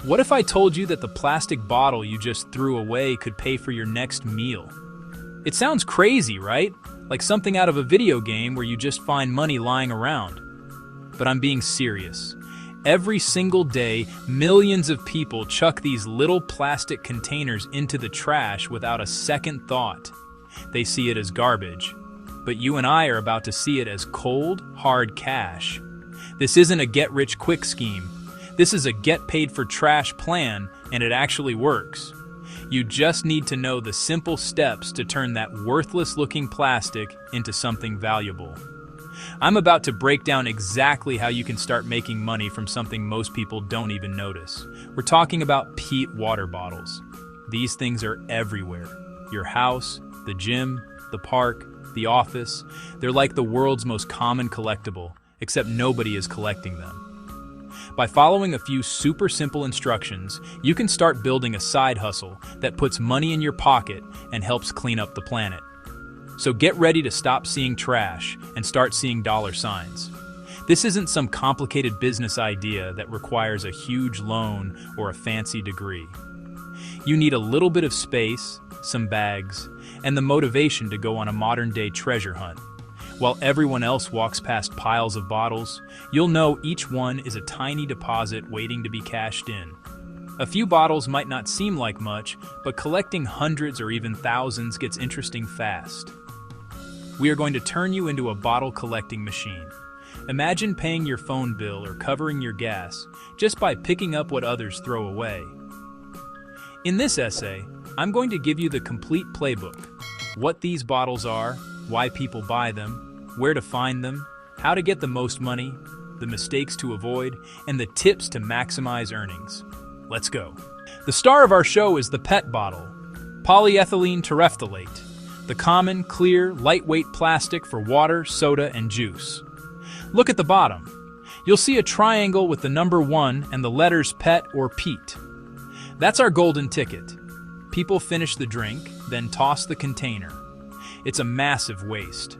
What if I told you that the plastic bottle you just threw away could pay for your next meal? It sounds crazy, right? Like something out of a video game where you just find money lying around. But I'm being serious. Every single day, millions of people chuck these little plastic containers into the trash without a second thought. They see it as garbage. But you and I are about to see it as cold, hard cash. This isn't a get-rich-quick scheme. This is a get-paid-for-trash plan, and it actually works. You just need to know the simple steps to turn that worthless-looking plastic into something valuable. I'm about to break down exactly how you can start making money from something most people don't even notice. We're talking about PET water bottles. These things are everywhere. Your house, the gym, the park, the office. They're like the world's most common collectible, except nobody is collecting them. By following a few super simple instructions, you can start building a side hustle that puts money in your pocket and helps clean up the planet. So get ready to stop seeing trash and start seeing dollar signs. This isn't some complicated business idea that requires a huge loan or a fancy degree. You need a little bit of space, some bags, and the motivation to go on a modern-day treasure hunt. While everyone else walks past piles of bottles, you'll know each one is a tiny deposit waiting to be cashed in. A few bottles might not seem like much, but collecting hundreds or even thousands gets interesting fast. We are going to turn you into a bottle collecting machine. Imagine paying your phone bill or covering your gas just by picking up what others throw away. In this essay, I'm going to give you the complete playbook. What these bottles are, why people buy them, where to find them, how to get the most money, the mistakes to avoid, and the tips to maximize earnings. Let's go. The star of our show is the PET bottle, polyethylene terephthalate, the common, clear, lightweight plastic for water, soda, and juice. Look at the bottom. You'll see a triangle with the number 1 and the letters PET or PET. That's our golden ticket. People finish the drink, then toss the container. It's a massive waste.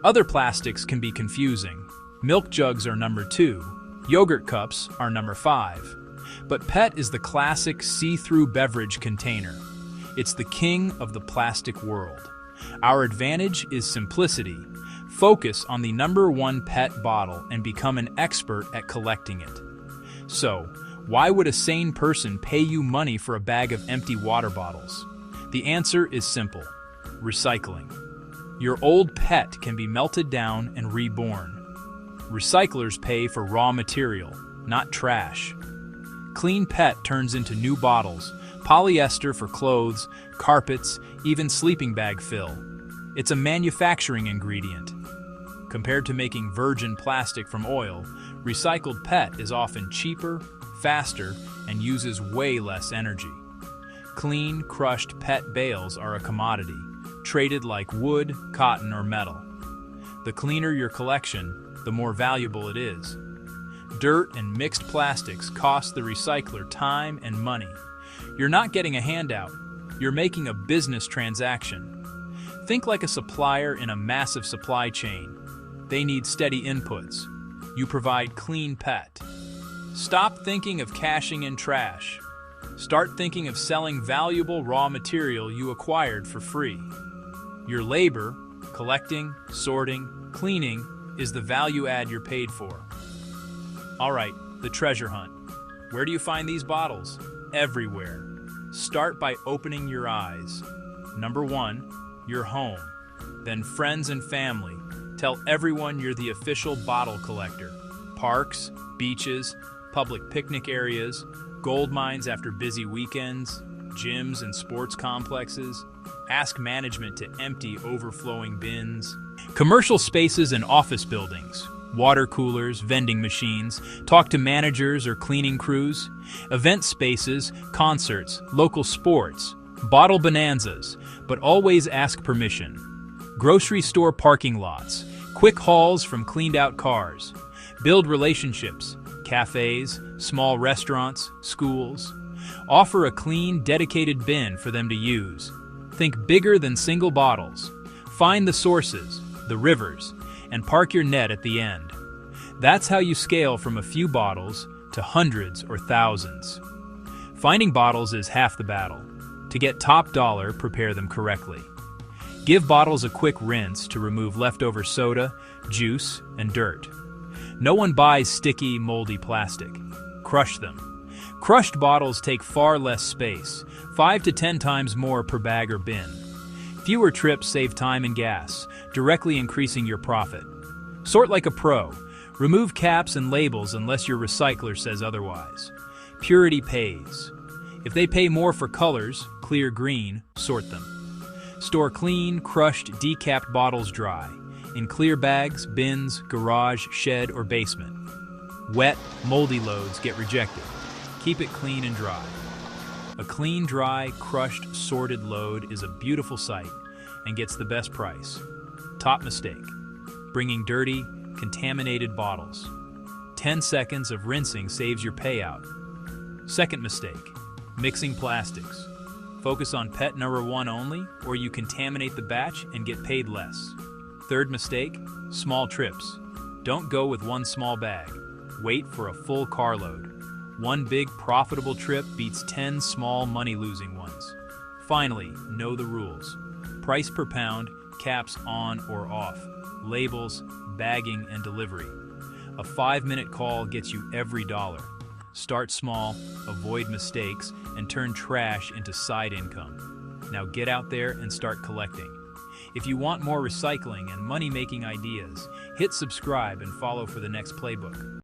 Other plastics can be confusing. Milk jugs are number 2. Yogurt cups are number 5. But PET is the classic see-through beverage container. It's the king of the plastic world. Our advantage is simplicity. Focus on the number 1 PET bottle and become an expert at collecting it. So, why would a sane person pay you money for a bag of empty water bottles? The answer is simple: recycling. Your old PET can be melted down and reborn. Recyclers pay for raw material, not trash. Clean PET turns into new bottles, polyester for clothes, carpets, even sleeping bag fill. It's a manufacturing ingredient. Compared to making virgin plastic from oil, recycled PET is often cheaper, faster, and uses way less energy. Clean, crushed PET bales are a commodity, traded like wood, cotton, or metal. The cleaner your collection, the more valuable it is. Dirt and mixed plastics cost the recycler time and money. You're not getting a handout, you're making a business transaction. Think like a supplier in a massive supply chain. They need steady inputs. You provide clean PET. Stop thinking of cashing in trash. Start thinking of selling valuable raw material you acquired for free. Your labor, collecting, sorting, cleaning, is the value add you're paid for. All right, the treasure hunt. Where do you find these bottles? Everywhere. Start by opening your eyes. Number 1, your home. Then friends and family. Tell everyone you're the official bottle collector. Parks, beaches, public picnic areas, gold mines after busy weekends, gyms and sports complexes. Ask management to empty overflowing bins. Commercial spaces and office buildings. Water coolers, vending machines, talk to managers or cleaning crews, event spaces, concerts, local sports, bottle bonanzas, but always ask permission. Grocery store parking lots, quick hauls from cleaned-out cars. Build relationships, cafes, small restaurants, schools. Offer a clean, dedicated bin for them to use. Think bigger than single bottles. Find the sources, the rivers, and park your net at the end. That's how you scale from a few bottles to hundreds or thousands. Finding bottles is half the battle. To get top dollar, prepare them correctly. Give bottles a quick rinse to remove leftover soda, juice, and dirt. No one buys sticky, moldy plastic. Crush them. Crushed bottles take far less space, 5 to 10 times more per bag or bin. Fewer trips save time and gas, directly increasing your profit. Sort like a pro. Remove caps and labels unless your recycler says otherwise. Purity pays. If they pay more for colors, clear green, sort them. Store clean, crushed, decapped bottles dry, in clear bags, bins, garage, shed, or basement. Wet, moldy loads get rejected. Keep it clean and dry. A clean, dry, crushed, sorted load is a beautiful sight and gets the best price. Top mistake: bringing dirty, contaminated bottles. 10 seconds of rinsing saves your payout. Second mistake: mixing plastics. Focus on pet number 1 only, or you contaminate the batch and get paid less. Third mistake: small trips. Don't go with one small bag. Wait for a full carload. One big profitable trip beats 10 small money-losing ones. Finally, know the rules. Price per pound, caps on or off, labels, bagging, and delivery. A 5-minute call gets you every dollar. Start small, avoid mistakes, and turn trash into side income. Now get out there and start collecting. If you want more recycling and money-making ideas, hit subscribe and follow for the next playbook.